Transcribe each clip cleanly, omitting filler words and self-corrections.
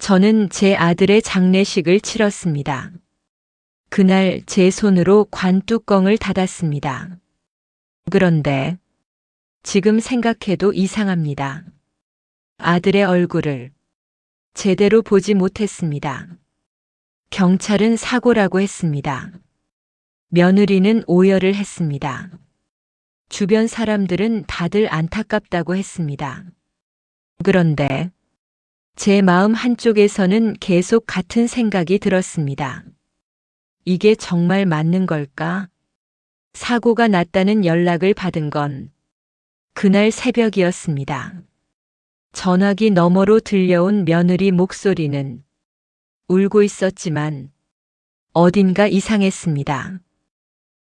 저는 제 아들의 장례식을 치렀습니다. 그날 제 손으로 관 뚜껑을 닫았습니다. 그런데 지금 생각해도 이상합니다. 아들의 얼굴을 제대로 보지 못했습니다. 경찰은 사고라고 했습니다. 며느리는 오열을 했습니다. 주변 사람들은 다들 안타깝다고 했습니다. 그런데 제 마음 한쪽에서는 계속 같은 생각이 들었습니다. 이게 정말 맞는 걸까? 사고가 났다는 연락을 받은 건 그날 새벽이었습니다. 전화기 너머로 들려온 며느리 목소리는 울고 있었지만 어딘가 이상했습니다.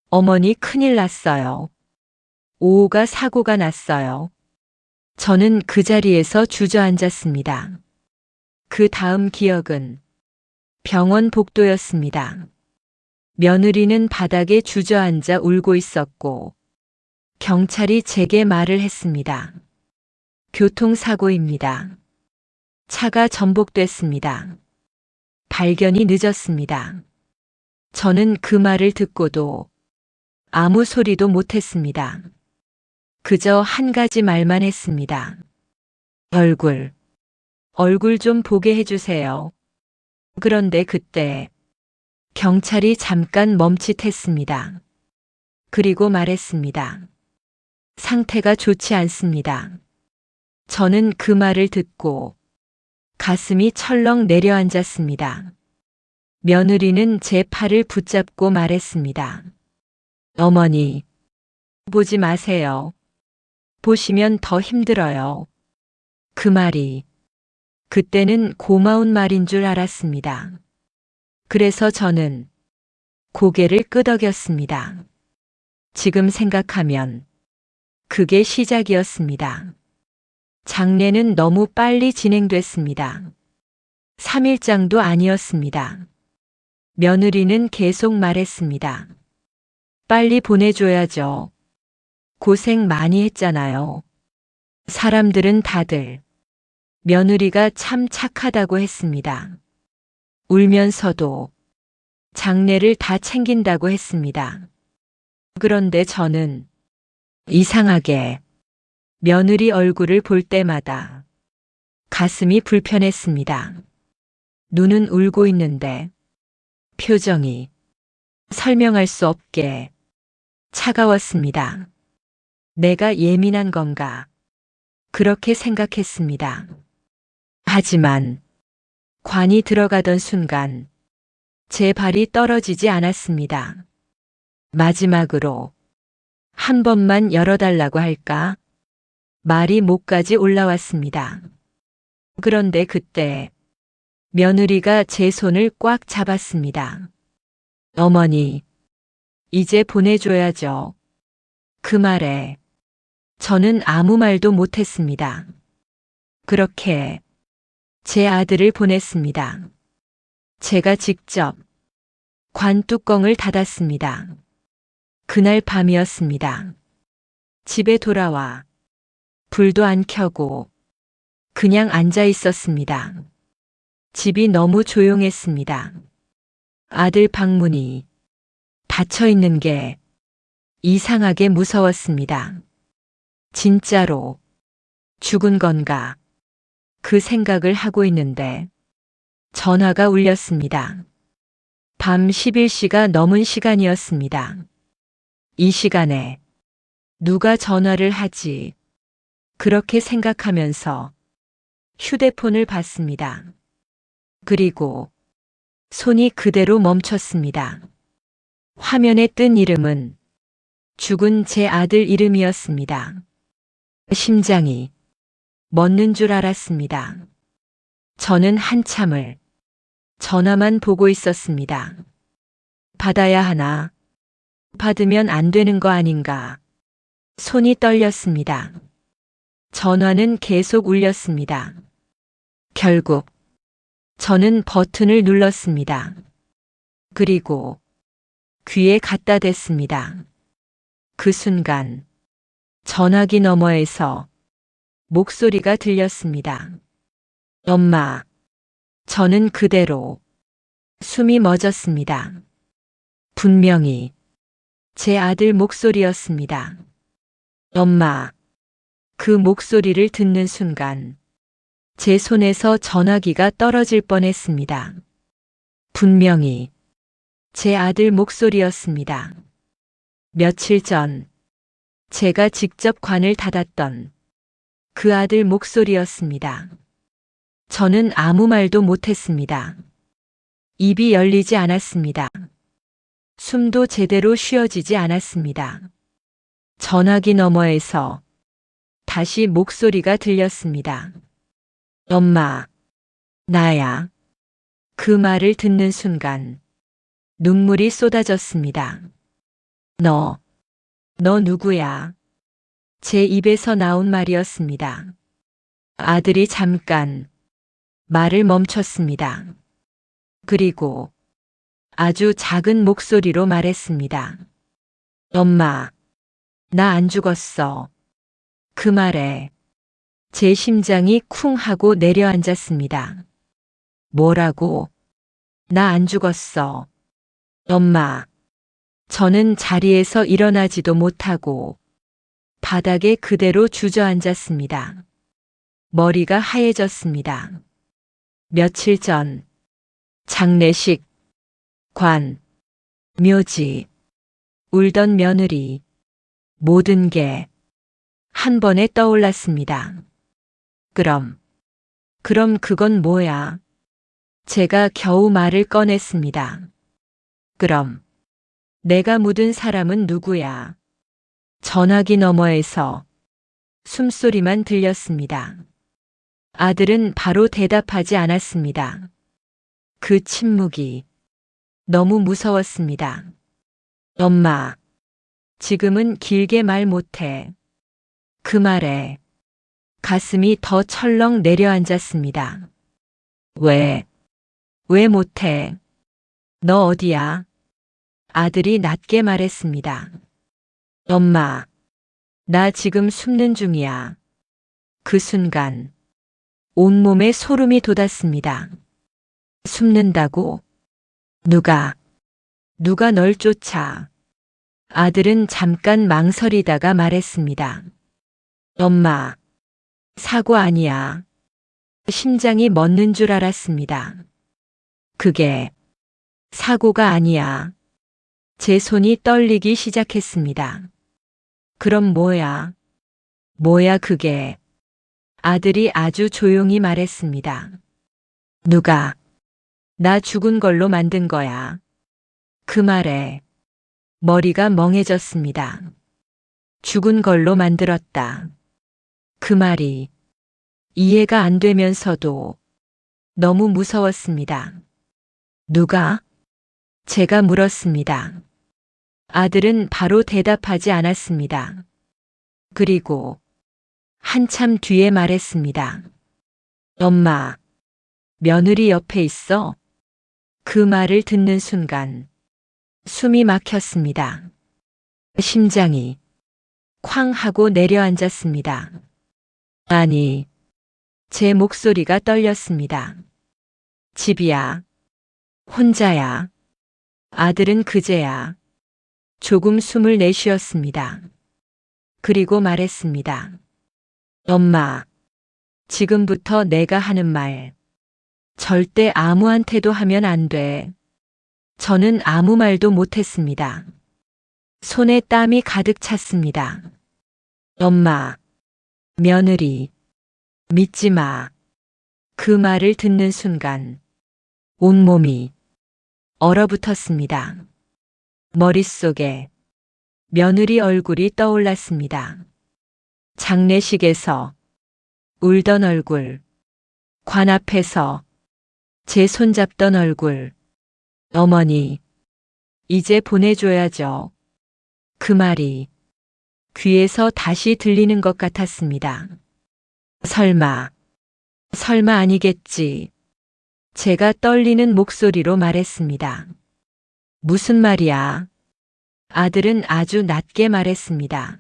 어머니 큰일 났어요. 오호가 사고가 났어요. 저는 그 자리에서 주저앉았습니다. 그 다음 기억은 병원 복도였습니다. 며느리는 바닥에 주저앉아 울고 있었고 경찰이 제게 말을 했습니다. 교통사고입니다. 차가 전복됐습니다. 발견이 늦었습니다. 저는 그 말을 듣고도 아무 소리도 못했습니다. 그저 한 가지 말만 했습니다. 얼굴 좀 보게 해주세요. 그런데 그때 경찰이 잠깐 멈칫했습니다. 그리고 말했습니다. 상태가 좋지 않습니다. 저는 그 말을 듣고 가슴이 철렁 내려앉았습니다. 며느리는 제 팔을 붙잡고 말했습니다. 어머니, 보지 마세요. 보시면 더 힘들어요. 그 말이 그때는 고마운 말인 줄 알았습니다. 그래서 저는 고개를 끄덕였습니다. 지금 생각하면 그게 시작이었습니다. 장례는 너무 빨리 진행됐습니다. 3일장도 아니었습니다. 며느리는 계속 말했습니다. 빨리 보내줘야죠. 고생 많이 했잖아요. 사람들은 다들 며느리가 참 착하다고 했습니다. 울면서도 장례를 다 챙긴다고 했습니다. 그런데 저는 이상하게 며느리 얼굴을 볼 때마다 가슴이 불편했습니다. 눈은 울고 있는데 표정이 설명할 수 없게 차가웠습니다. 내가 예민한 건가? 그렇게 생각했습니다. 하지만 관이 들어가던 순간 제 발이 떨어지지 않았습니다. 마지막으로 한 번만 열어달라고 할까? 말이 목까지 올라왔습니다. 그런데 그때 며느리가 제 손을 꽉 잡았습니다. 어머니, 이제 보내줘야죠. 그 말에 저는 아무 말도 못했습니다. 그렇게 제 아들을 보냈습니다. 제가 직접 관 뚜껑을 닫았습니다. 그날 밤이었습니다. 집에 돌아와 불도 안 켜고 그냥 앉아 있었습니다. 집이 너무 조용했습니다. 아들 방문이 닫혀 있는 게 이상하게 무서웠습니다. 진짜로 죽은 건가? 그 생각을 하고 있는데 전화가 울렸습니다. 밤 11시가 넘은 시간이었습니다. 이 시간에 누가 전화를 하지? 그렇게 생각하면서 휴대폰을 봤습니다. 그리고 손이 그대로 멈췄습니다. 화면에 뜬 이름은 죽은 제 아들 이름이었습니다. 심장이 멎는 줄 알았습니다. 저는 한참을 전화만 보고 있었습니다. 받아야 하나? 받으면 안 되는 거 아닌가? 손이 떨렸습니다. 전화는 계속 울렸습니다. 결국 저는 버튼을 눌렀습니다. 그리고 귀에 갖다 댔습니다. 그 순간 전화기 너머에서 목소리가 들렸습니다. 엄마, 저는 그대로 숨이 멎었습니다. 분명히 제 아들 목소리였습니다. 엄마. 그 목소리를 듣는 순간 제 손에서 전화기가 떨어질 뻔했습니다. 분명히 제 아들 목소리였습니다. 며칠 전 제가 직접 관을 닫았던 그 아들 목소리였습니다. 저는 아무 말도 못했습니다. 입이 열리지 않았습니다. 숨도 제대로 쉬어지지 않았습니다. 전화기 너머에서 다시 목소리가 들렸습니다. 엄마, 나야. 그 말을 듣는 순간 눈물이 쏟아졌습니다. 너 누구야? 제 입에서 나온 말이었습니다. 아들이 잠깐 말을 멈췄습니다. 그리고 아주 작은 목소리로 말했습니다. 엄마, 나 안 죽었어. 그 말에 제 심장이 쿵 하고 내려앉았습니다. 뭐라고? 나 안 죽었어. 엄마. 저는 자리에서 일어나지도 못하고 바닥에 그대로 주저앉았습니다. 머리가 하얘졌습니다. 며칠 전 장례식, 관, 묘지, 울던 며느리, 모든 게 한 번에 떠올랐습니다. 그럼 그건 뭐야? 제가 겨우 말을 꺼냈습니다. 그럼 내가 묻은 사람은 누구야? 전화기 너머에서 숨소리만 들렸습니다. 아들은 바로 대답하지 않았습니다. 그 침묵이 너무 무서웠습니다. 엄마, 지금은 길게 말 못해. 그 말에 가슴이 더 철렁 내려앉았습니다. 왜 못해? 너 어디야? 아들이 낮게 말했습니다. 엄마, 나 지금 숨는 중이야. 그 순간 온몸에 소름이 돋았습니다. 숨는다고? 누가 널 쫓아? 아들은 잠깐 망설이다가 말했습니다. 엄마, 사고 아니야. 심장이 멎는 줄 알았습니다. 그게 사고가 아니야. 제 손이 떨리기 시작했습니다. 그럼 뭐야? 뭐야 그게? 아들이 아주 조용히 말했습니다. 누가 나 죽은 걸로 만든 거야. 그 말에 머리가 멍해졌습니다. 죽은 걸로 만들었다. 그 말이 이해가 안 되면서도 너무 무서웠습니다. 누가? 제가 물었습니다. 아들은 바로 대답하지 않았습니다. 그리고 한참 뒤에 말했습니다. 엄마, 며느리 옆에 있어? 그 말을 듣는 순간 숨이 막혔습니다. 심장이 쾅 하고 내려앉았습니다. 아니, 제 목소리가 떨렸습니다. 집이야. 혼자야. 아들은 그제야 조금 숨을 내쉬었습니다. 그리고 말했습니다. 엄마, 지금부터 내가 하는 말 절대 아무한테도 하면 안 돼. 저는 아무 말도 못했습니다. 손에 땀이 가득 찼습니다. 엄마, 며느리, 믿지 마. 그 말을 듣는 순간 온몸이 얼어붙었습니다. 머릿속에 며느리 얼굴이 떠올랐습니다. 장례식에서 울던 얼굴, 관 앞에서 제 손잡던 얼굴, 어머니, 이제 보내줘야죠. 그 말이 귀에서 다시 들리는 것 같았습니다. 설마 아니겠지. 제가 떨리는 목소리로 말했습니다. 무슨 말이야? 아들은 아주 낮게 말했습니다.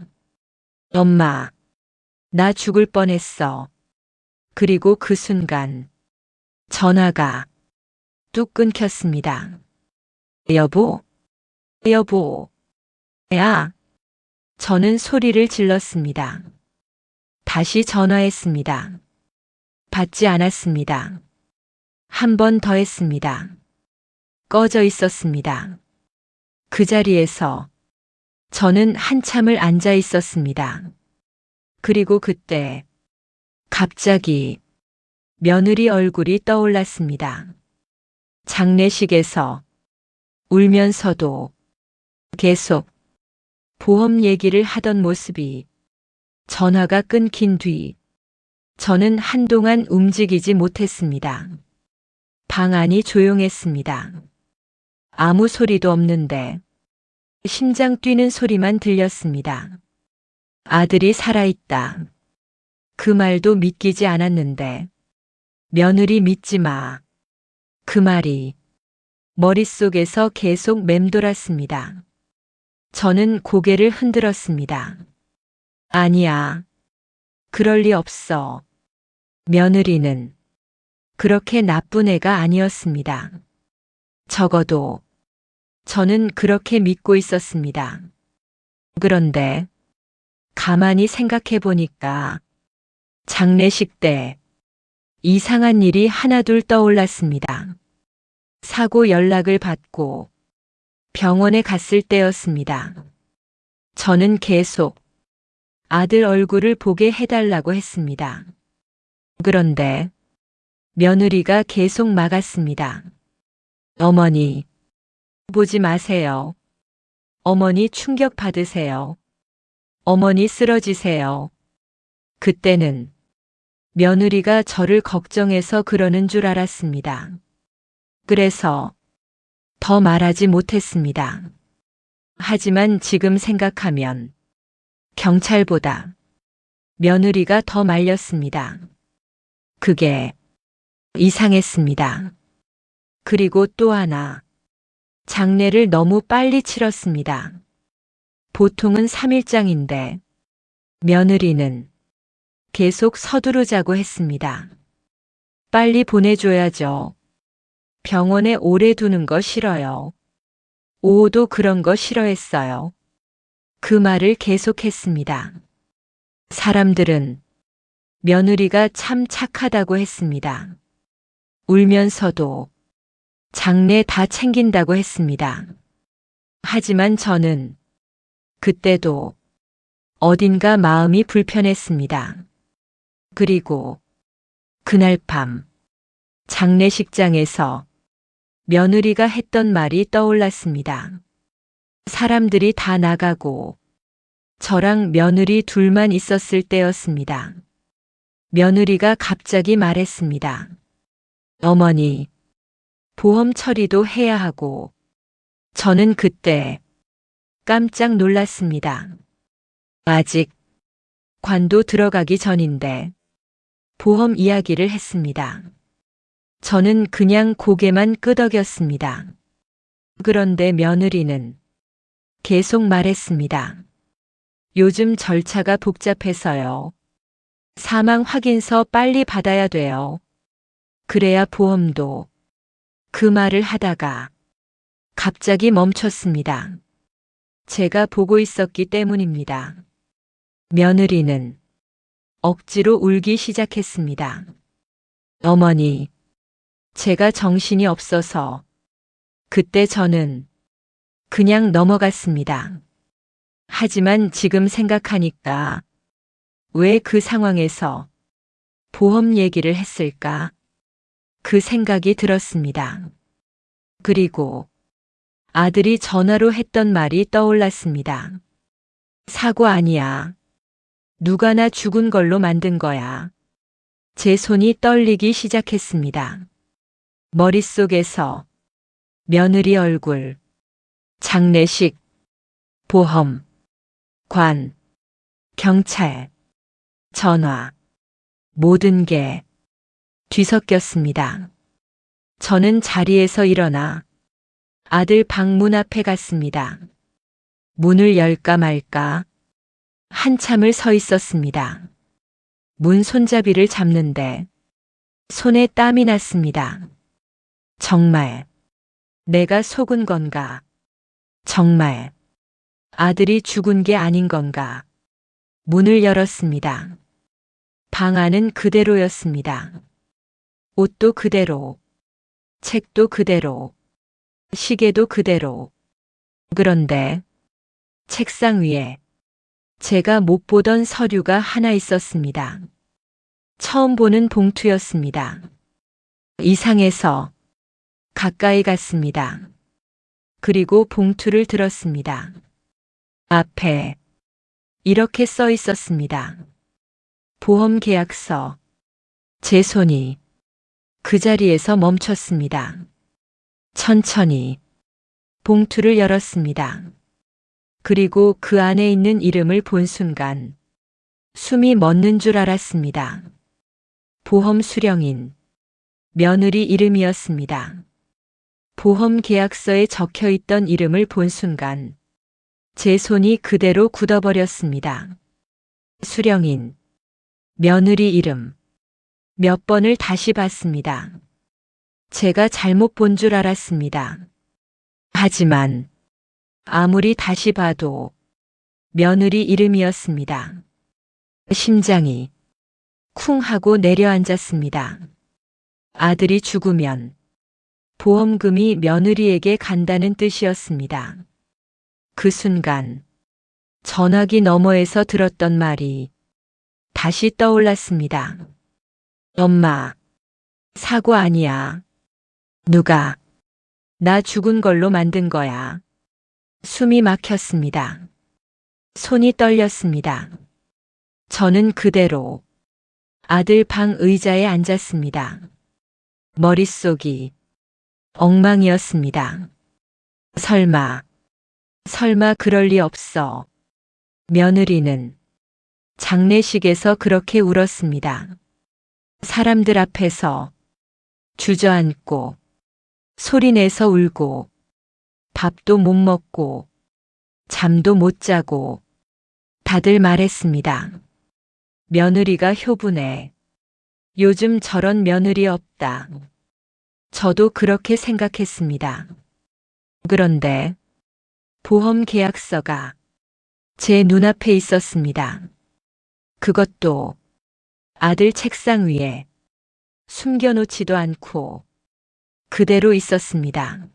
엄마, 나 죽을 뻔했어. 그리고 그 순간 전화가 뚝 끊겼습니다. 여보, 여보, 야, 저는 소리를 질렀습니다. 다시 전화했습니다. 받지 않았습니다. 한 번 더 했습니다. 꺼져 있었습니다. 그 자리에서 저는 한참을 앉아 있었습니다. 그리고 그때 갑자기 며느리 얼굴이 떠올랐습니다. 장례식에서 울면서도 계속 보험 얘기를 하던 모습이 전화가 끊긴 뒤 저는 한동안 움직이지 못했습니다. 방 안이 조용했습니다. 아무 소리도 없는데 심장 뛰는 소리만 들렸습니다. 아들이 살아있다. 그 말도 믿기지 않았는데 며느리 믿지 마. 그 말이 머릿속에서 계속 맴돌았습니다. 저는 고개를 흔들었습니다. 아니야. 그럴 리 없어. 며느리는 그렇게 나쁜 애가 아니었습니다. 적어도 저는 그렇게 믿고 있었습니다. 그런데 가만히 생각해 보니까 장례식 때 이상한 일이 하나둘 떠올랐습니다. 사고 연락을 받고 병원에 갔을 때였습니다. 저는 계속 아들 얼굴을 보게 해달라고 했습니다. 그런데 며느리가 계속 막았습니다. 어머니, 보지 마세요. 어머니 충격 받으세요. 어머니 쓰러지세요. 그때는 며느리가 저를 걱정해서 그러는 줄 알았습니다. 그래서 더 말하지 못했습니다. 하지만 지금 생각하면 경찰보다 며느리가 더 말렸습니다. 그게 이상했습니다. 그리고 또 하나, 장례를 너무 빨리 치렀습니다. 보통은 3일장인데 며느리는 계속 서두르자고 했습니다. 빨리 보내줘야죠. 병원에 오래 두는 거 싫어요. 오호도 그런 거 싫어했어요. 그 말을 계속했습니다. 사람들은 며느리가 참 착하다고 했습니다. 울면서도 장례 다 챙긴다고 했습니다. 하지만 저는 그때도 어딘가 마음이 불편했습니다. 그리고 그날 밤 장례식장에서 며느리가 했던 말이 떠올랐습니다. 사람들이 다 나가고 저랑 며느리 둘만 있었을 때였습니다. 며느리가 갑자기 말했습니다. 어머니, 보험 처리도 해야 하고. 저는 그때 깜짝 놀랐습니다. 아직 관도 들어가기 전인데 보험 이야기를 했습니다. 저는 그냥 고개만 끄덕였습니다. 그런데 며느리는 계속 말했습니다. 요즘 절차가 복잡해서요. 사망 확인서 빨리 받아야 돼요. 그래야 보험도. 그 말을 하다가 갑자기 멈췄습니다. 제가 보고 있었기 때문입니다. 며느리는 억지로 울기 시작했습니다. 어머니, 제가 정신이 없어서 그때 저는 그냥 넘어갔습니다. 하지만 지금 생각하니까 왜 그 상황에서 보험 얘기를 했을까? 그 생각이 들었습니다. 그리고 아들이 전화로 했던 말이 떠올랐습니다. 사고 아니야. 누가 나 죽은 걸로 만든 거야. 제 손이 떨리기 시작했습니다. 머릿속에서 며느리 얼굴, 장례식, 보험, 관, 경찰, 전화, 모든 게 뒤섞였습니다. 저는 자리에서 일어나 아들 방문 앞에 갔습니다. 문을 열까 말까 한참을 서 있었습니다. 문 손잡이를 잡는데 손에 땀이 났습니다. 정말 내가 속은 건가? 정말 아들이 죽은 게 아닌 건가? 문을 열었습니다. 방 안은 그대로였습니다. 옷도 그대로, 책도 그대로, 시계도 그대로. 그런데 책상 위에 제가 못 보던 서류가 하나 있었습니다. 처음 보는 봉투였습니다. 이상해서 가까이 갔습니다. 그리고 봉투를 들었습니다. 앞에 이렇게 써 있었습니다. 보험 계약서. 제 손이 그 자리에서 멈췄습니다. 천천히 봉투를 열었습니다. 그리고 그 안에 있는 이름을 본 순간 숨이 멎는 줄 알았습니다. 보험 수령인 며느리 이름이었습니다. 보험 계약서에 적혀 있던 이름을 본 순간 제 손이 그대로 굳어버렸습니다. 수령인 며느리 이름. 몇 번을 다시 봤습니다. 제가 잘못 본 줄 알았습니다. 하지만 아무리 다시 봐도 며느리 이름이었습니다. 심장이 쿵 하고 내려앉았습니다. 아들이 죽으면 보험금이 며느리에게 간다는 뜻이었습니다. 그 순간 전화기 너머에서 들었던 말이 다시 떠올랐습니다. 엄마, 사고 아니야. 누가 나 죽은 걸로 만든 거야. 숨이 막혔습니다. 손이 떨렸습니다. 저는 그대로 아들 방 의자에 앉았습니다. 머릿속이 엉망이었습니다. 설마 그럴 리 없어. 며느리는 장례식에서 그렇게 울었습니다. 사람들 앞에서 주저앉고 소리내서 울고 밥도 못 먹고 잠도 못 자고 다들 말했습니다. 며느리가 효분해. 요즘 저런 며느리 없다. 저도 그렇게 생각했습니다. 그런데 보험 계약서가 제 눈앞에 있었습니다. 그것도 아들 책상 위에 숨겨놓지도 않고 그대로 있었습니다.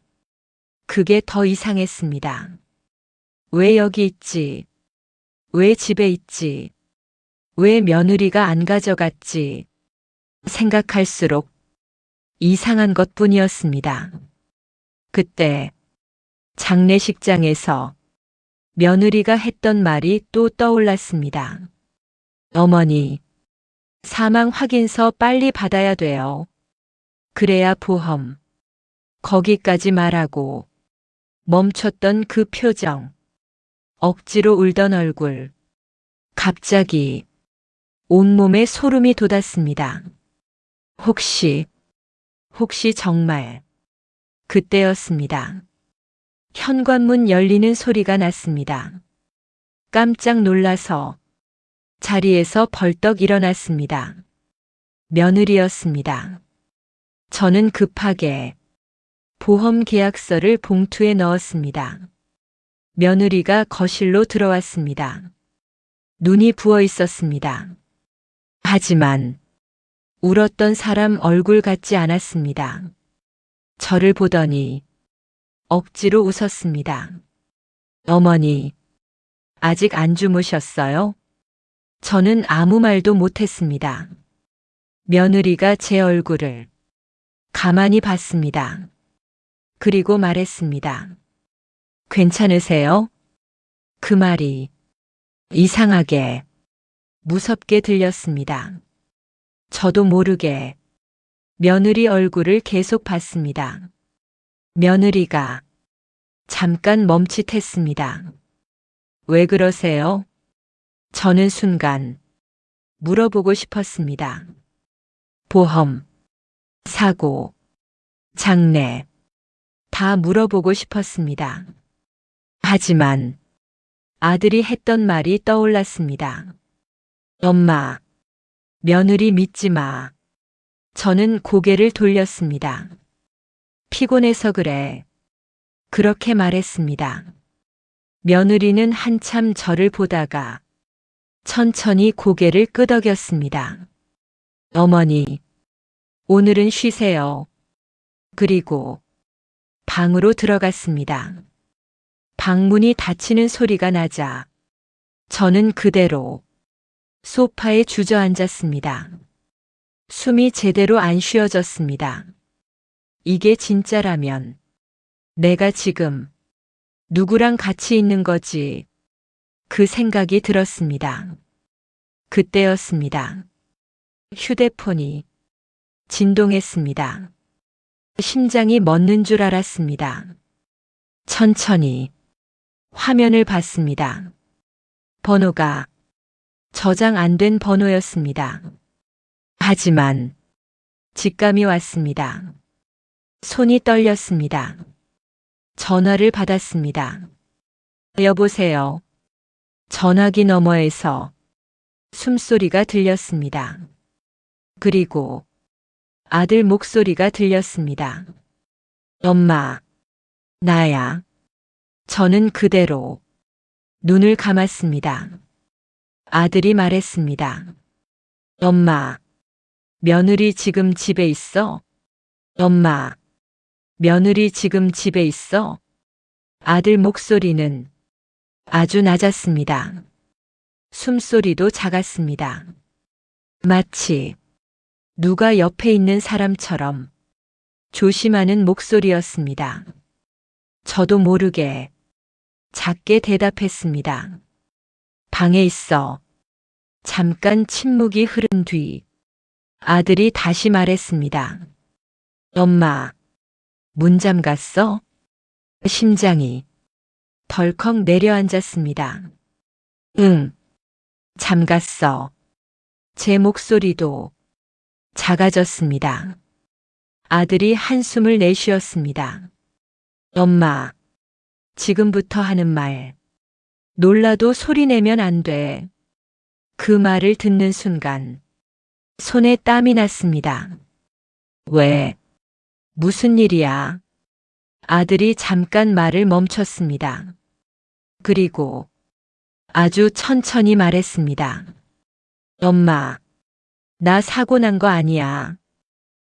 그게 더 이상했습니다. 왜 여기 있지? 왜 집에 있지? 왜 며느리가 안 가져갔지? 생각할수록 이상한 것뿐이었습니다. 그때 장례식장에서 며느리가 했던 말이 또 떠올랐습니다. 어머니, 사망 확인서 빨리 받아야 돼요. 그래야 보험. 거기까지 말하고 멈췄던 그 표정. 억지로 울던 얼굴. 갑자기 온몸에 소름이 돋았습니다. 혹시 정말 그때였습니다. 현관문 열리는 소리가 났습니다. 깜짝 놀라서 자리에서 벌떡 일어났습니다. 며느리였습니다. 저는 급하게 보험 계약서를 봉투에 넣었습니다. 며느리가 거실로 들어왔습니다. 눈이 부어 있었습니다. 하지만 울었던 사람 얼굴 같지 않았습니다. 저를 보더니 억지로 웃었습니다. 어머니, 아직 안 주무셨어요? 저는 아무 말도 못했습니다. 며느리가 제 얼굴을 가만히 봤습니다. 그리고 말했습니다. 괜찮으세요? 그 말이 이상하게 무섭게 들렸습니다. 저도 모르게 며느리 얼굴을 계속 봤습니다. 며느리가 잠깐 멈칫했습니다. 왜 그러세요? 저는 순간 물어보고 싶었습니다. 보험, 사고, 장례, 다 물어보고 싶었습니다. 하지만 아들이 했던 말이 떠올랐습니다. 엄마, 며느리 믿지 마. 저는 고개를 돌렸습니다. 피곤해서 그래. 그렇게 말했습니다. 며느리는 한참 저를 보다가 천천히 고개를 끄덕였습니다. 어머니, 오늘은 쉬세요. 그리고 방으로 들어갔습니다. 방문이 닫히는 소리가 나자 저는 그대로 소파에 주저앉았습니다. 숨이 제대로 안 쉬어졌습니다. 이게 진짜라면 내가 지금 누구랑 같이 있는 거지? 그 생각이 들었습니다. 그때였습니다. 휴대폰이 진동했습니다. 심장이 멎는 줄 알았습니다. 천천히 화면을 봤습니다. 번호가 저장 안 된 번호였습니다. 하지만 직감이 왔습니다. 손이 떨렸습니다. 전화를 받았습니다. 여보세요. 전화기 너머에서 숨소리가 들렸습니다. 그리고 아들 목소리가 들렸습니다. 엄마, 나야. 저는 그대로 눈을 감았습니다. 아들이 말했습니다. 엄마, 며느리 지금 집에 있어? 엄마, 며느리 지금 집에 있어? 아들 목소리는 아주 낮았습니다. 숨소리도 작았습니다. 마치 누가 옆에 있는 사람처럼 조심하는 목소리였습니다. 저도 모르게 작게 대답했습니다. 방에 있어. 잠깐 침묵이 흐른 뒤 아들이 다시 말했습니다. 엄마, 문 잠갔어? 심장이 덜컥 내려앉았습니다. 응, 잠갔어. 제 목소리도 작아졌습니다. 아들이 한숨을 내쉬었습니다. 엄마, 지금부터 하는 말, 놀라도 소리내면 안 돼. 그 말을 듣는 순간 손에 땀이 났습니다. 왜? 무슨 일이야? 아들이 잠깐 말을 멈췄습니다. 그리고 아주 천천히 말했습니다. 엄마, 나 사고 난 거 아니야.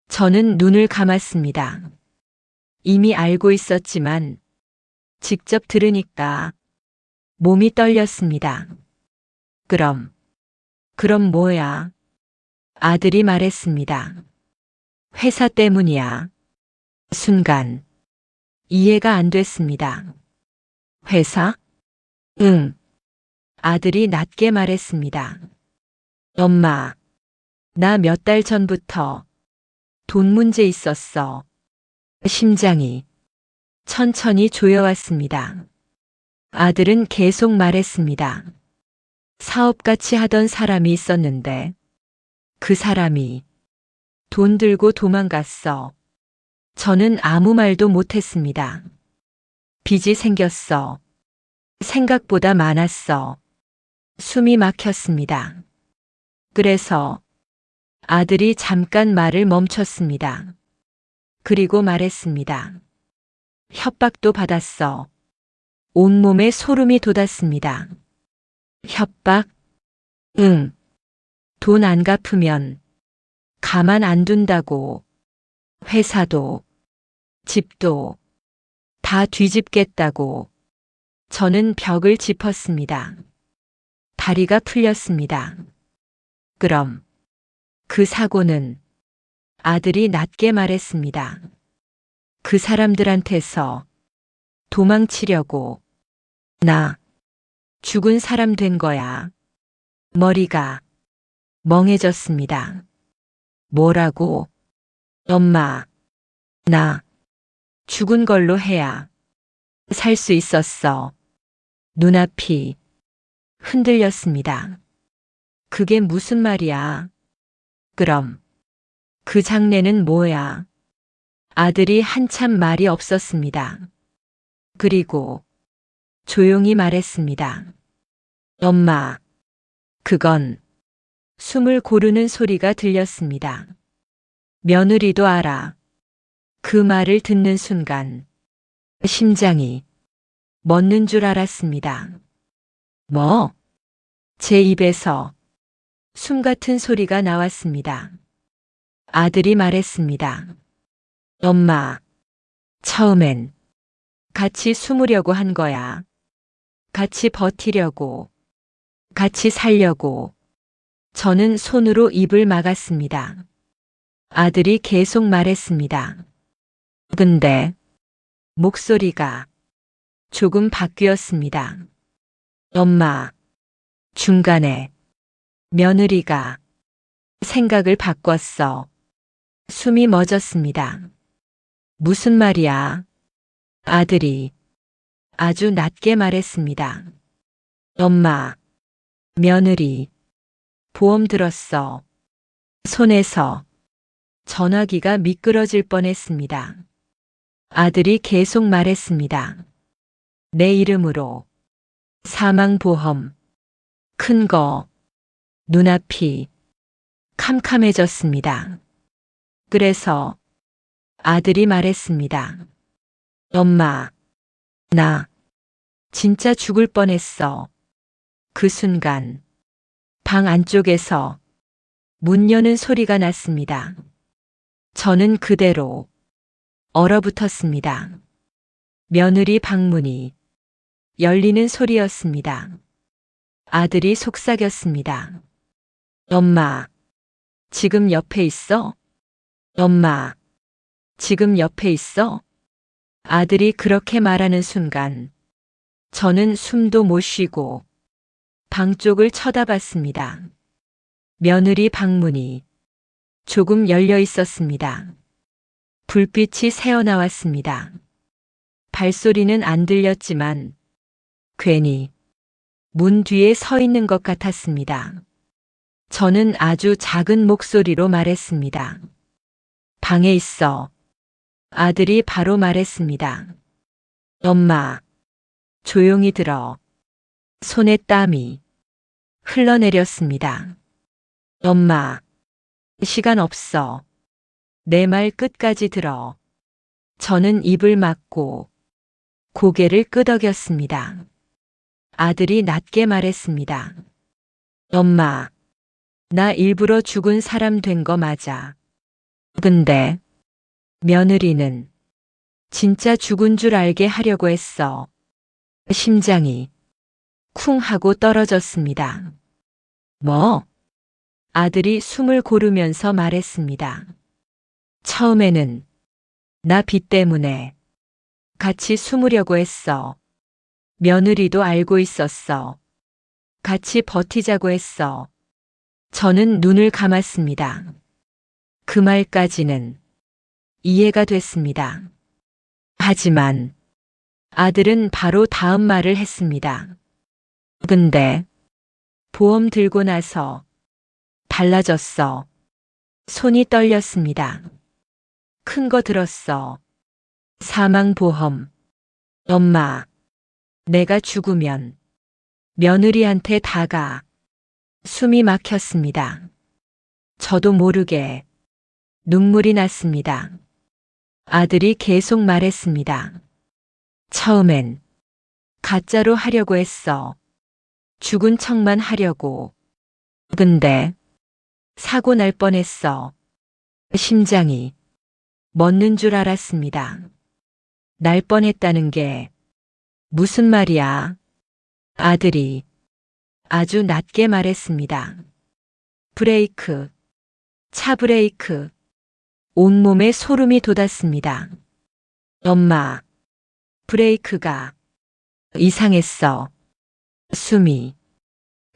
저는 눈을 감았습니다. 이미 알고 있었지만 직접 들으니까 몸이 떨렸습니다. 그럼 뭐야? 아들이 말했습니다. 회사 때문이야. 순간 이해가 안 됐습니다. 회사? 응. 아들이 낮게 말했습니다. 엄마, 나 몇 달 전부터 돈 문제 있었어. 심장이 천천히 조여왔습니다. 아들은 계속 말했습니다. 사업같이 하던 사람이 있었는데 그 사람이 돈 들고 도망갔어. 저는 아무 말도 못했습니다. 빚이 생겼어. 생각보다 많았어. 숨이 막혔습니다. 그래서 아들이 잠깐 말을 멈췄습니다. 그리고 말했습니다. 협박도 받았어. 온몸에 소름이 돋았습니다. 협박? 응. 돈 안 갚으면 가만 안 둔다고. 회사도, 집도 다 뒤집겠다고. 저는 벽을 짚었습니다. 다리가 풀렸습니다. 그럼 그 사고는? 아들이 낮게 말했습니다. 그 사람들한테서 도망치려고 나 죽은 사람 된 거야. 머리가 멍해졌습니다. 뭐라고? 엄마, 나 죽은 걸로 해야 살 수 있었어. 눈앞이 흔들렸습니다. 그게 무슨 말이야? 그럼 그 장례는 뭐야? 아들이 한참 말이 없었습니다. 그리고 조용히 말했습니다. 엄마, 그건 숨을 고르는 소리가 들렸습니다. 며느리도 알아. 그 말을 듣는 순간 심장이 멎는 줄 알았습니다. 뭐? 제 입에서 숨 같은 소리가 나왔습니다. 아들이 말했습니다. 엄마, 처음엔 같이 숨으려고 한 거야. 같이 버티려고, 같이 살려고. 저는 손으로 입을 막았습니다. 아들이 계속 말했습니다. 근데 목소리가 조금 바뀌었습니다. 엄마, 중간에 며느리가 생각을 바꿨어. 숨이 멎었습니다. 무슨 말이야? 아들이 아주 낮게 말했습니다. 엄마, 며느리, 보험 들었어. 손에서 전화기가 미끄러질 뻔했습니다. 아들이 계속 말했습니다. 내 이름으로 사망보험, 큰 거. 눈앞이 캄캄해졌습니다. 그래서 아들이 말했습니다. 엄마, 나 진짜 죽을 뻔했어. 그 순간 방 안쪽에서 문 여는 소리가 났습니다. 저는 그대로 얼어붙었습니다. 며느리 방문이 열리는 소리였습니다. 아들이 속삭였습니다. 엄마, 지금 옆에 있어? 엄마, 지금 옆에 있어? 아들이 그렇게 말하는 순간 저는 숨도 못 쉬고 방 쪽을 쳐다봤습니다. 며느리 방문이 조금 열려 있었습니다. 불빛이 새어나왔습니다. 발소리는 안 들렸지만 괜히 문 뒤에 서 있는 것 같았습니다. 저는 아주 작은 목소리로 말했습니다. 방에 있어. 아들이 바로 말했습니다. 엄마, 조용히 들어. 손에 땀이 흘러내렸습니다. 엄마, 시간 없어. 내 말 끝까지 들어. 저는 입을 막고 고개를 끄덕였습니다. 아들이 낮게 말했습니다. 엄마, 나 일부러 죽은 사람 된 거 맞아. 근데 며느리는 진짜 죽은 줄 알게 하려고 했어. 심장이 쿵 하고 떨어졌습니다. 뭐? 아들이 숨을 고르면서 말했습니다. 처음에는 나 빚 때문에 같이 숨으려고 했어. 며느리도 알고 있었어. 같이 버티자고 했어. 저는 눈을 감았습니다. 그 말까지는 이해가 됐습니다. 하지만 아들은 바로 다음 말을 했습니다. 근데 보험 들고 나서 달라졌어. 손이 떨렸습니다. 큰 거 들었어. 사망보험. 엄마, 내가 죽으면 며느리한테 다가. 숨이 막혔습니다. 저도 모르게 눈물이 났습니다. 아들이 계속 말했습니다. 처음엔 가짜로 하려고 했어. 죽은 척만 하려고. 근데 사고 날 뻔했어. 심장이 멎는 줄 알았습니다. 날 뻔했다는 게 무슨 말이야? 아들이 아주 낮게 말했습니다. 브레이크, 차 브레이크. 온몸에 소름이 돋았습니다. 엄마, 브레이크가 이상했어. 숨이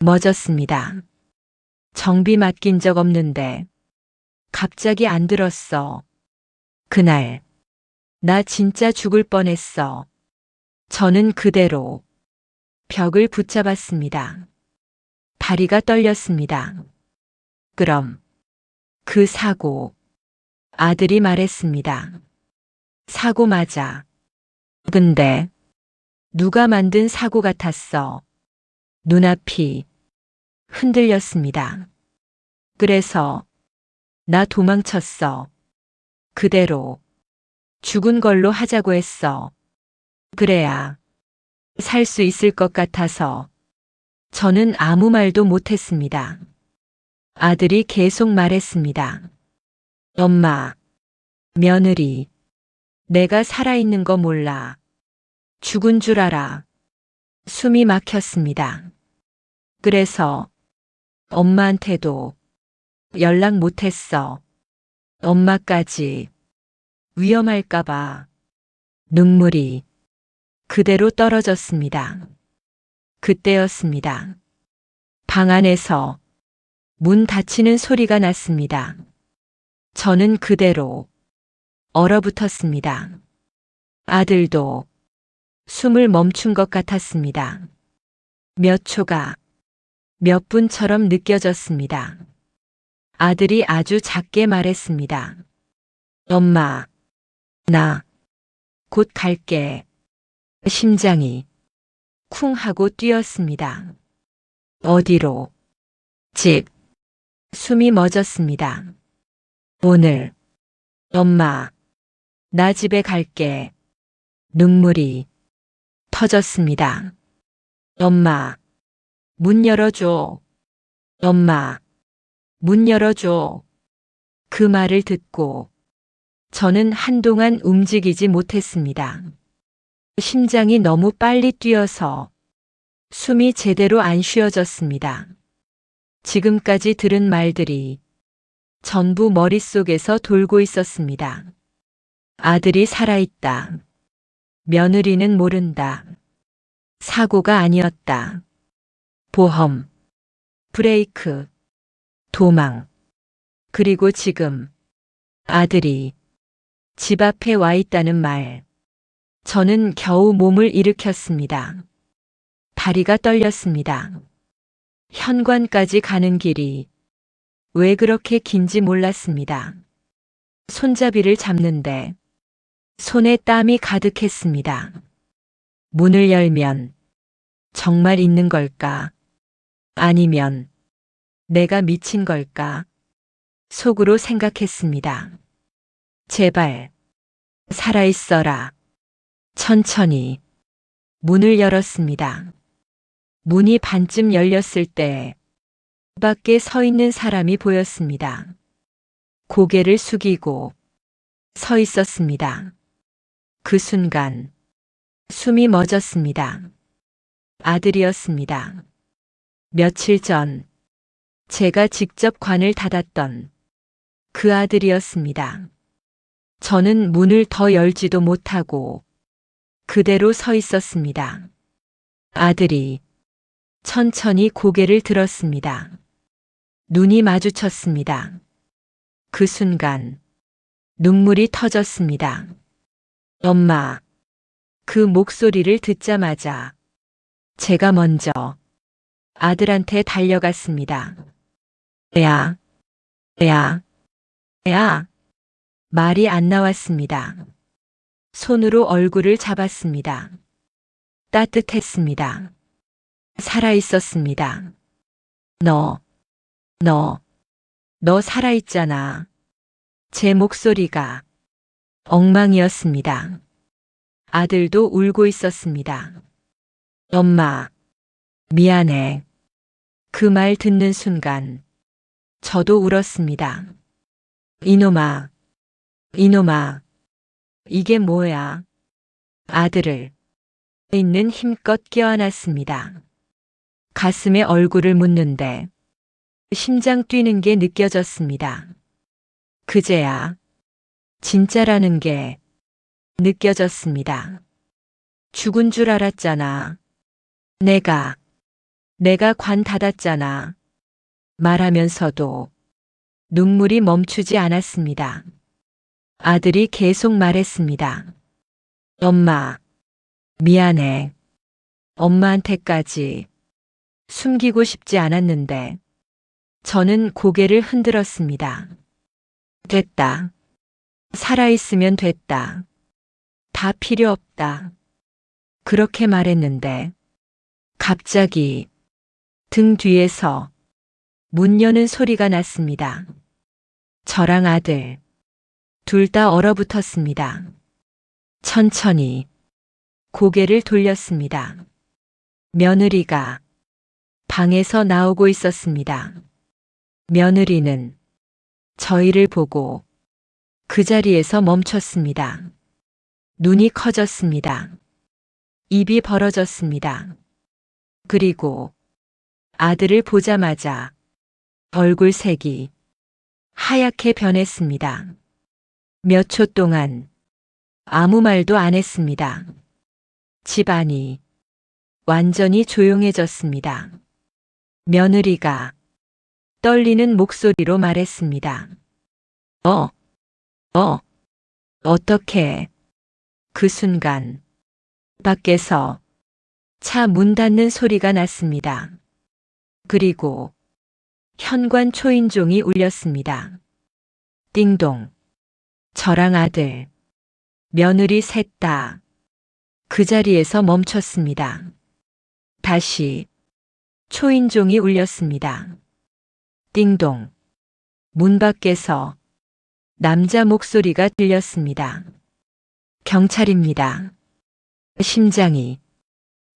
멎었습니다. 정비 맡긴 적 없는데 갑자기 안 들었어. 그날 나 진짜 죽을 뻔했어. 저는 그대로 벽을 붙잡았습니다. 다리가 떨렸습니다. 그럼 그 사고, 아들이 말했습니다. 사고 맞아. 근데 누가 만든 사고 같았어. 눈앞이 흔들렸습니다. 그래서 나 도망쳤어. 그대로 죽은 걸로 하자고 했어. 그래야 살 수 있을 것 같아서. 저는 아무 말도 못했습니다. 아들이 계속 말했습니다. 엄마, 며느리, 내가 살아있는 거 몰라. 죽은 줄 알아. 숨이 막혔습니다. 그래서 엄마한테도 연락 못했어. 엄마까지 위험할까봐. 눈물이 그대로 떨어졌습니다. 그때였습니다. 방 안에서 문 닫히는 소리가 났습니다. 저는 그대로 얼어붙었습니다. 아들도 숨을 멈춘 것 같았습니다. 몇 초가 몇 분처럼 느껴졌습니다. 아들이 아주 작게 말했습니다. 엄마, 나 곧 갈게. 심장이 쿵 하고 뛰었습니다. 어디로? 집. 숨이 멎었습니다. 오늘. 엄마, 나 집에 갈게. 눈물이 터졌습니다. 엄마, 문 열어줘. 엄마, 문 열어줘. 그 말을 듣고 저는 한동안 움직이지 못했습니다. 심장이 너무 빨리 뛰어서 숨이 제대로 안 쉬어졌습니다. 지금까지 들은 말들이 전부 머릿속에서 돌고 있었습니다. 아들이 살아있다. 며느리는 모른다. 사고가 아니었다. 보험, 브레이크, 도망. 그리고 지금 아들이 집 앞에 와 있다는 말. 저는 겨우 몸을 일으켰습니다. 다리가 떨렸습니다. 현관까지 가는 길이 왜 그렇게 긴지 몰랐습니다. 손잡이를 잡는데 손에 땀이 가득했습니다. 문을 열면 정말 있는 걸까? 아니면 내가 미친 걸까? 속으로 생각했습니다. 제발 살아있어라. 천천히 문을 열었습니다. 문이 반쯤 열렸을 때 밖에 서 있는 사람이 보였습니다. 고개를 숙이고 서 있었습니다. 그 순간 숨이 멎었습니다. 아들이었습니다. 며칠 전 제가 직접 관을 닫았던 그 아들이었습니다. 저는 문을 더 열지도 못하고 그대로 서 있었습니다. 아들이 천천히 고개를 들었습니다. 눈이 마주쳤습니다. 그 순간 눈물이 터졌습니다. 엄마, 그 목소리를 듣자마자 제가 먼저 아들한테 달려갔습니다. 야, 야, 야. 말이 안 나왔습니다. 손으로 얼굴을 잡았습니다. 따뜻했습니다. 살아있었습니다. 너 살아있잖아. 제 목소리가 엉망이었습니다. 아들도 울고 있었습니다. 엄마, 미안해. 그 말 듣는 순간 저도 울었습니다. 이놈아, 이게 뭐야? 아들을 있는 힘껏 껴안았습니다. 가슴에 얼굴을 묻는데 심장 뛰는 게 느껴졌습니다. 그제야 진짜라는 게 느껴졌습니다. 죽은 줄 알았잖아. 내가 관 닫았잖아. 말하면서도 눈물이 멈추지 않았습니다. 아들이 계속 말했습니다. 엄마, 미안해. 엄마한테까지 숨기고 싶지 않았는데 저는 고개를 흔들었습니다. 됐다. 살아있으면 됐다. 다 필요 없다. 그렇게 말했는데 갑자기 등 뒤에서 문 여는 소리가 났습니다. 저랑 아들 둘 다 얼어붙었습니다. 천천히 고개를 돌렸습니다. 며느리가 방에서 나오고 있었습니다. 며느리는 저희를 보고 그 자리에서 멈췄습니다. 눈이 커졌습니다. 입이 벌어졌습니다. 그리고 아들을 보자마자 얼굴 색이 하얗게 변했습니다. 몇 초 동안 아무 말도 안 했습니다. 집안이 완전히 조용해졌습니다. 며느리가 떨리는 목소리로 말했습니다. 어떻게? 그 순간 밖에서 차 문 닫는 소리가 났습니다. 그리고 현관 초인종이 울렸습니다. 띵동. 저랑 아들, 며느리 셋 다 그 자리에서 멈췄습니다. 다시 초인종이 울렸습니다. 띵동. 문 밖에서 남자 목소리가 들렸습니다. 경찰입니다. 심장이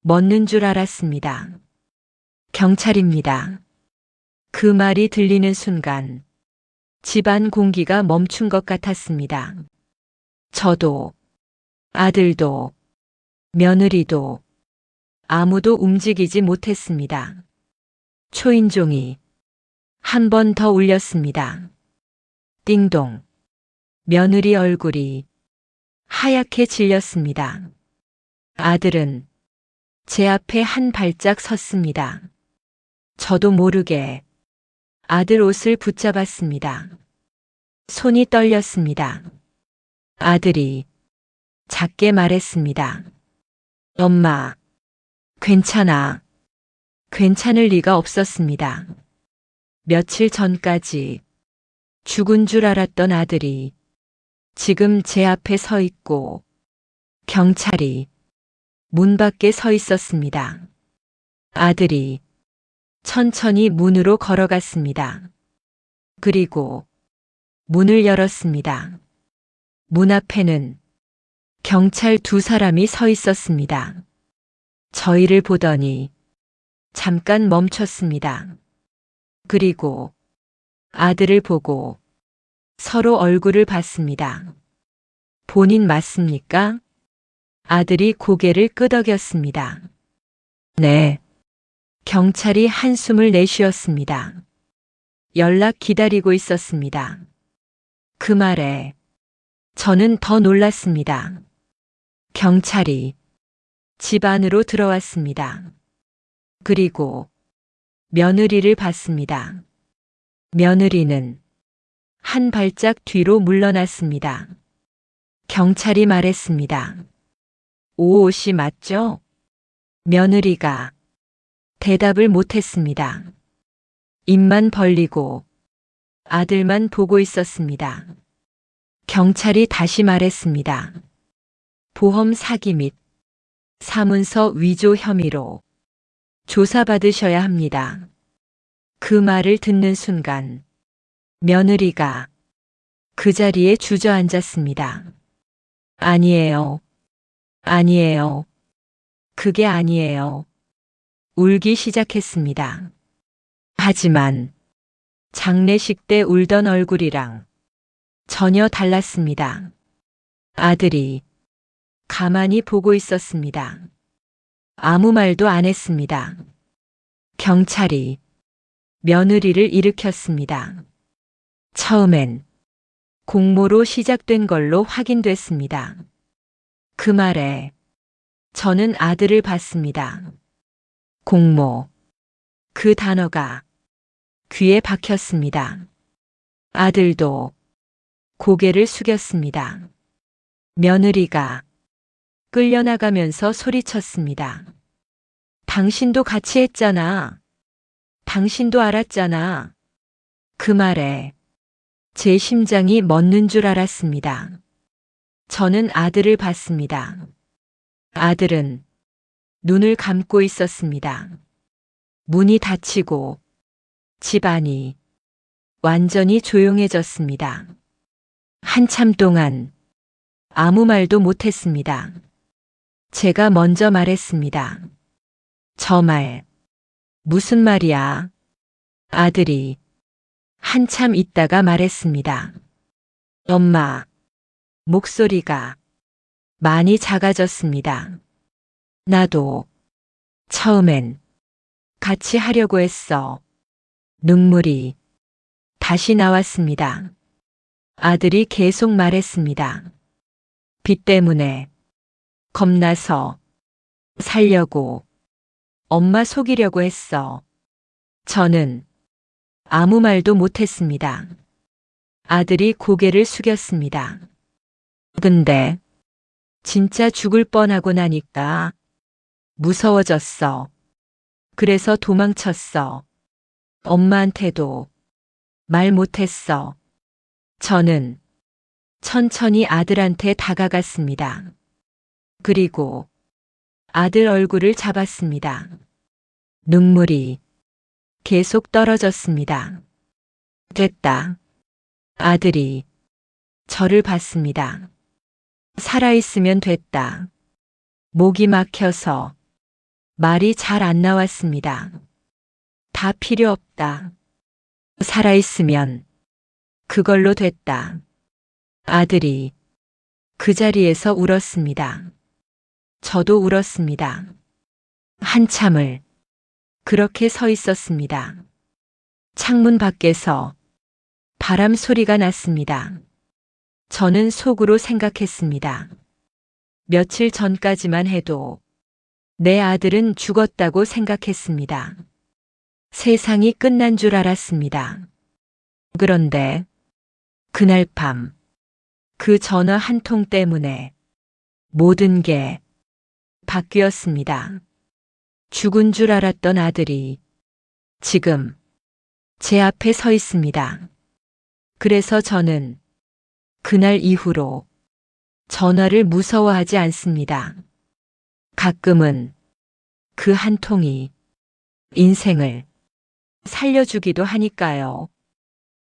멎는 줄 알았습니다. 경찰입니다. 그 말이 들리는 순간 집안 공기가 멈춘 것 같았습니다. 저도, 아들도, 며느리도 아무도 움직이지 못했습니다. 초인종이 한 번 더 울렸습니다. 띵동. 며느리 얼굴이 하얗게 질렸습니다. 아들은 제 앞에 한 발짝 섰습니다. 저도 모르게 아들 옷을 붙잡았습니다. 손이 떨렸습니다. 아들이 작게 말했습니다. 엄마, 괜찮아. 괜찮을 리가 없었습니다. 며칠 전까지 죽은 줄 알았던 아들이 지금 제 앞에 서 있고 경찰이 문 밖에 서 있었습니다. 아들이 천천히 문으로 걸어갔습니다. 그리고 문을 열었습니다. 문 앞에는 경찰 두 사람이 서 있었습니다. 저희를 보더니 잠깐 멈췄습니다. 그리고 아들을 보고 서로 얼굴을 봤습니다. 본인 맞습니까? 아들이 고개를 끄덕였습니다. 네. 경찰이 한숨을 내쉬었습니다. 연락 기다리고 있었습니다. 그 말에 저는 더 놀랐습니다. 경찰이 집 안으로 들어왔습니다. 그리고 며느리를 봤습니다. 며느리는 한 발짝 뒤로 물러났습니다. 경찰이 말했습니다. 오호 씨 맞죠? 며느리가 대답을 못했습니다. 입만 벌리고 아들만 보고 있었습니다. 경찰이 다시 말했습니다. 보험 사기 및 사문서 위조 혐의로 조사받으셔야 합니다. 그 말을 듣는 순간 며느리가 그 자리에 주저앉았습니다. 아니에요. 아니에요. 그게 아니에요. 울기 시작했습니다. 하지만 장례식 때 울던 얼굴이랑 전혀 달랐습니다. 아들이 가만히 보고 있었습니다. 아무 말도 안 했습니다. 경찰이 며느리를 일으켰습니다. 처음엔 공모로 시작된 걸로 확인됐습니다. 그 말에 저는 아들을 봤습니다. 공모. 그 단어가 귀에 박혔습니다. 아들도 고개를 숙였습니다. 며느리가 끌려나가면서 소리쳤습니다. 당신도 같이 했잖아. 당신도 알았잖아. 그 말에 제 심장이 멎는 줄 알았습니다. 저는 아들을 봤습니다. 아들은 눈을 감고 있었습니다. 문이 닫히고 집안이 완전히 조용해졌습니다. 한참 동안 아무 말도 못했습니다. 제가 먼저 말했습니다. 저 말, 무슨 말이야? 아들이 한참 있다가 말했습니다. 엄마, 목소리가 많이 작아졌습니다. 나도 처음엔 같이 하려고 했어. 눈물이 다시 나왔습니다. 아들이 계속 말했습니다. 빚 때문에 겁나서 살려고 엄마 속이려고 했어. 저는 아무 말도 못했습니다. 아들이 고개를 숙였습니다. 근데 진짜 죽을 뻔하고 나니까 무서워졌어. 그래서 도망쳤어. 엄마한테도 말 못했어. 저는 천천히 아들한테 다가갔습니다. 그리고 아들 얼굴을 잡았습니다. 눈물이 계속 떨어졌습니다. 됐다. 아들이 저를 봤습니다. 살아있으면 됐다. 목이 막혀서 말이 잘 안 나왔습니다. 다 필요 없다. 살아있으면 그걸로 됐다. 아들이 그 자리에서 울었습니다. 저도 울었습니다. 한참을 그렇게 서 있었습니다. 창문 밖에서 바람 소리가 났습니다. 저는 속으로 생각했습니다. 며칠 전까지만 해도 내 아들은 죽었다고 생각했습니다. 세상이 끝난 줄 알았습니다. 그런데 그날 밤 그 전화 한 통 때문에 모든 게 바뀌었습니다. 죽은 줄 알았던 아들이 지금 제 앞에 서 있습니다. 그래서 저는 그날 이후로 전화를 무서워하지 않습니다. 가끔은 그 한 통이 인생을 살려주기도 하니까요.